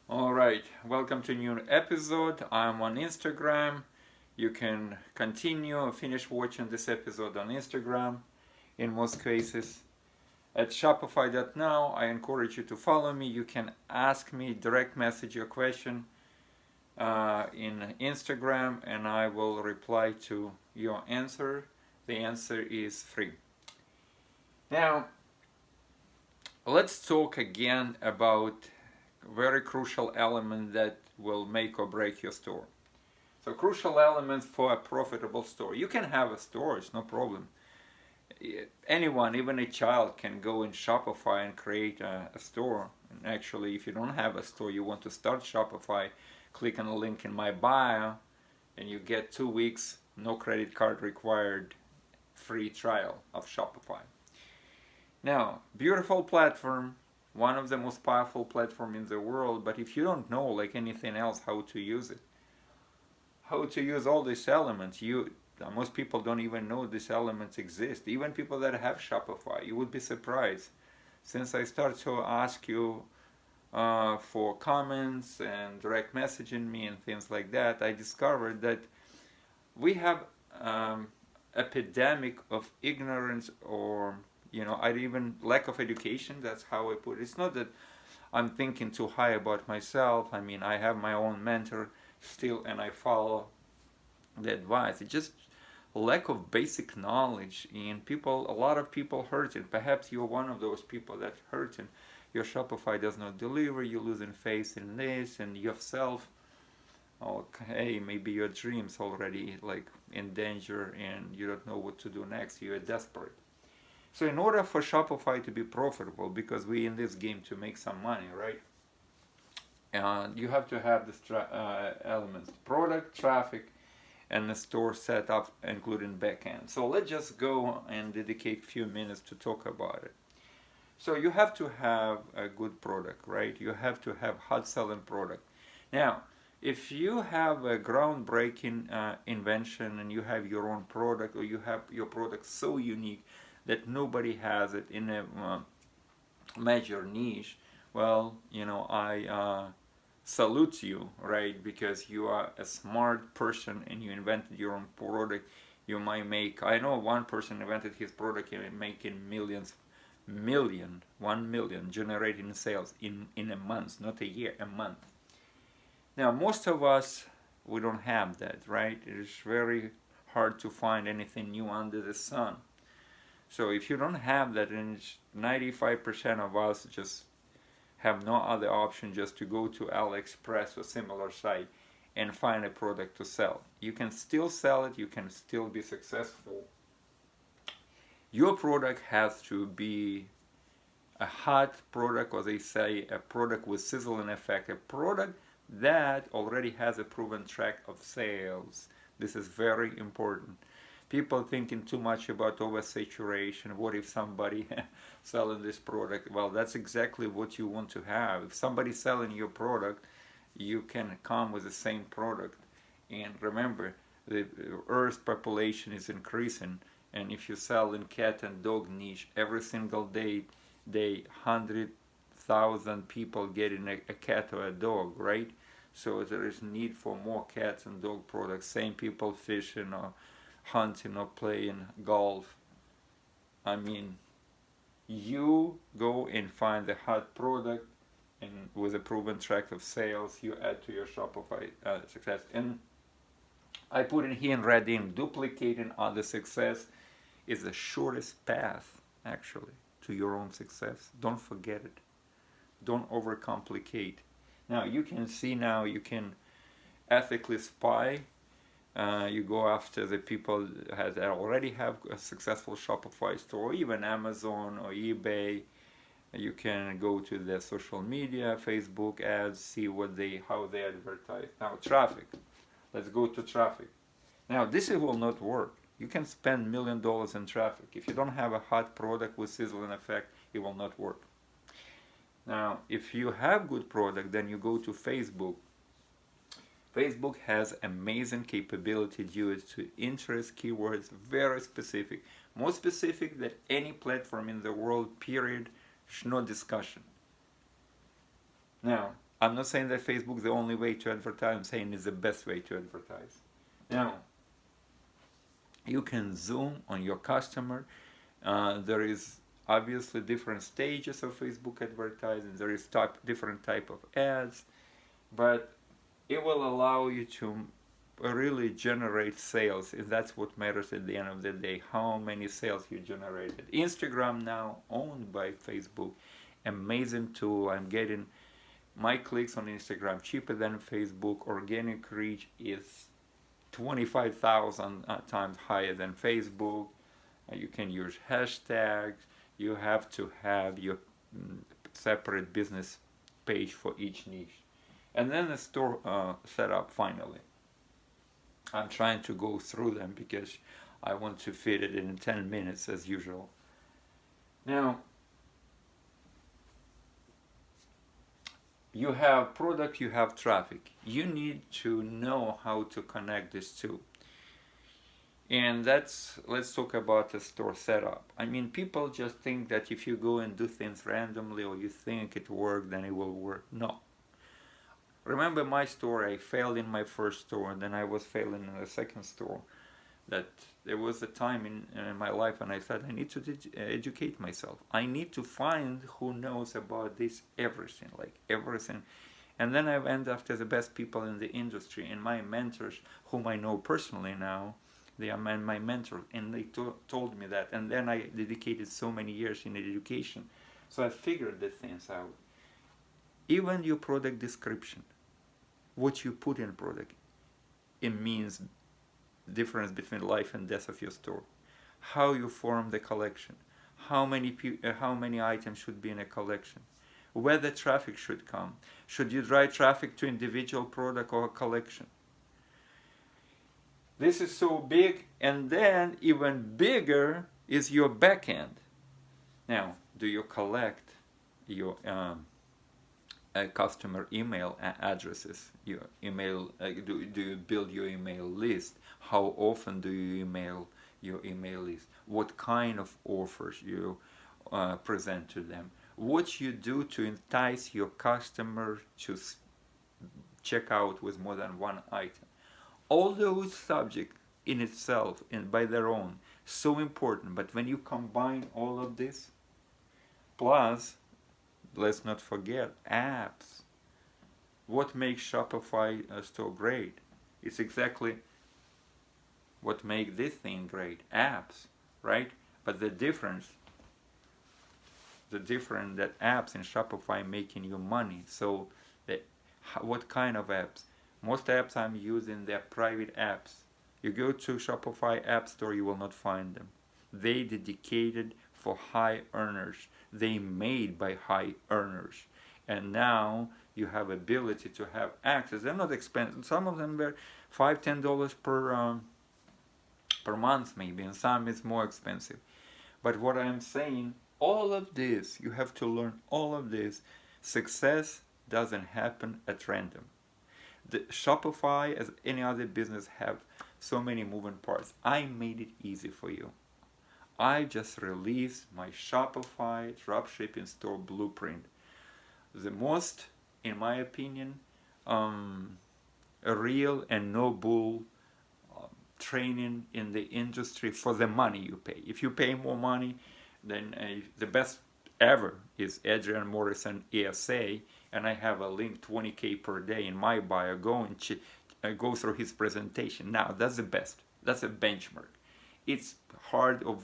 All right, welcome to a new episode. I'm on Instagram. You can continue or finish watching this episode on Instagram in most cases. At shopify.now, I encourage you to follow me. You can ask me, direct message your question in Instagram, and I will reply to your answer. The answer is free. Now, let's talk again about very crucial element that will make or break your store. So crucial elements for a profitable store. You can have a store, it's no problem. Anyone, even a child, can go in Shopify and create a store. And actually, if you don't have a store, you want to start Shopify, click on the link in my bio and you get 2 weeks, no credit card required, free trial of Shopify. Now, beautiful platform, one of the most powerful platform in the world, but if you don't know, like anything else, how to use it, how to use all these elements, most people don't even know these elements exist. Even people that have Shopify, you would be surprised. Since I started to ask you for comments and direct messaging me and things like that, I discovered that we have epidemic of ignorance, or even lack of education. That's how I put it. It's not that I'm thinking too high about myself. I mean, I have my own mentor still, and I follow the advice. It's just lack of basic knowledge, and a lot of people hurting. Perhaps you're one of those people that hurting. Your Shopify does not deliver. You're losing faith in this and yourself. Okay, maybe your dreams already like in danger, and you don't know what to do next. You're desperate. So in order for Shopify to be profitable, because we're in this game to make some money, right? You have to have these elements: product, traffic, and the store setup, including backend. So let's just go and dedicate a few minutes to talk about it. So you have to have a good product, right? You have to have hot selling product. Now, if you have a groundbreaking invention and you have your own product, or you have your product so unique that nobody has it in a major niche, well, I salute you, right? Because you are a smart person and you invented your own product. You might make, I know one person invented his product and making 1 million generating sales in a month, not a year, a month. Now, most of us, we don't have that, right? It is very hard to find anything new under the sun. So if you don't have that, and 95% of us just have no other option just to go to AliExpress or similar site and find a product to sell. You can still sell it, you can still be successful. Your product has to be a hot product, or they say a product with sizzling effect, a product that already has a proven track of sales. This is very important. People thinking too much about oversaturation. What if somebody selling this product? Well, that's exactly what you want to have. If somebody's selling your product, you can come with the same product. And remember, the Earth population is increasing, and if you sell in cat and dog niche, every single day, 100,000 people getting a cat or a dog, right? So there is need for more cats and dog products. Same people fishing or hunting or playing golf. I mean, you go and find the hot product, and with a proven track of sales, you add to your Shopify success. And I put in here in red ink, duplicating other success is the shortest path, actually, to your own success. Don't forget it. Don't overcomplicate. Now, you can see now you can ethically spy. You go after the people that already have a successful Shopify store, even Amazon or eBay. You can go to their social media, Facebook ads, see how they advertise. Now, traffic. Let's go to traffic. Now, this will not work. You can spend $1 million in traffic. If you don't have a hot product with sizzling effect, it will not work. Now, if you have good product, then you go to Facebook. Facebook has amazing capability due to interest keywords, very specific, more specific than any platform in the world, period, no discussion. Now, I'm not saying that Facebook is the only way to advertise. I'm saying it's the best way to advertise. Now, you can zoom on your customer. There is obviously different stages of Facebook advertising. There is different type of ads, but it will allow you to really generate sales, and that's what matters at the end of the day, how many sales you generated. Instagram now owned by Facebook, amazing tool. I'm getting my clicks on Instagram cheaper than Facebook. Organic reach is 25,000 times higher than Facebook. You can use hashtags. You have to have your separate business page for each niche. And then the store setup finally. I'm trying to go through them because I want to fit it in 10 minutes as usual. Now, you have product, you have traffic. You need to know how to connect these two. And let's talk about the store setup. I mean, people just think that if you go and do things randomly or you think it works, then it will work. No. Remember my story, I failed in my first store and then I was failing in the second store. That there was a time in my life when I said I need to educate myself. I need to find who knows about this everything, like everything. And then I went after the best people in the industry, and my mentors, whom I know personally now, they are my mentors, and they told me that. And then I dedicated so many years in education, so I figured the things out. Even your product description, what you put in product, it means difference between life and death of your store. How you form the collection, how many items should be in a collection, where the traffic should come. Should you drive traffic to individual product or a collection? This is so big, and then even bigger is your backend. Now, do you collect your customer email addresses, your email? Do you build your email list? How often do you email your email list? What kind of offers you present to them? What you do to entice your customer to check out with more than one item? All those subjects in itself and by their own, so important. But when you combine all of this, plus, let's not forget, apps. What makes Shopify store great? It's exactly what makes this thing great. Apps, right? But the difference that apps in Shopify making you money. So what kind of apps? Most apps I'm using, they're private apps. You go to Shopify App Store, you will not find them. They dedicated for high earners. They made by high earners. And now you have ability to have access. They're not expensive. Some of them were $5-10 per month maybe, and some is more expensive. But what I'm saying, all of this, you have to learn all of this. Success doesn't happen at random. The Shopify, as any other business, have so many moving parts. I made it easy for you. I just released my Shopify dropshipping store blueprint. The most, in my opinion, real and no bull training in the industry for the money you pay. If you pay more money, then the best ever is Adrian Morrison ESA, and I have a link 20K per day in my bio. Go and go through his presentation. Now that's the best. That's a benchmark. It's hard or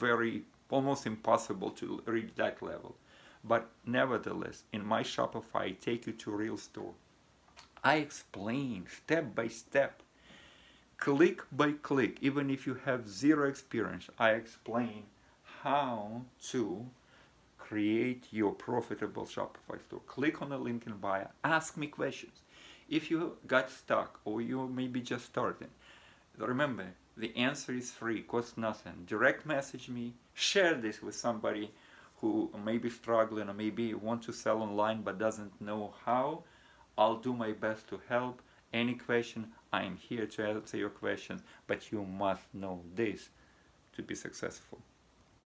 almost impossible to reach that level. But nevertheless, in my Shopify Take You to Real Store, I explain step by step, click by click, even if you have zero experience, I explain how to create your profitable Shopify store. Click on the link in bio, ask me questions. If you got stuck or you maybe just starting, remember, the answer is free, costs nothing. Direct message me, share this with somebody who may be struggling or maybe want to sell online but doesn't know how. I'll do my best to help. Any question, I am here to answer your questions, but you must know this to be successful.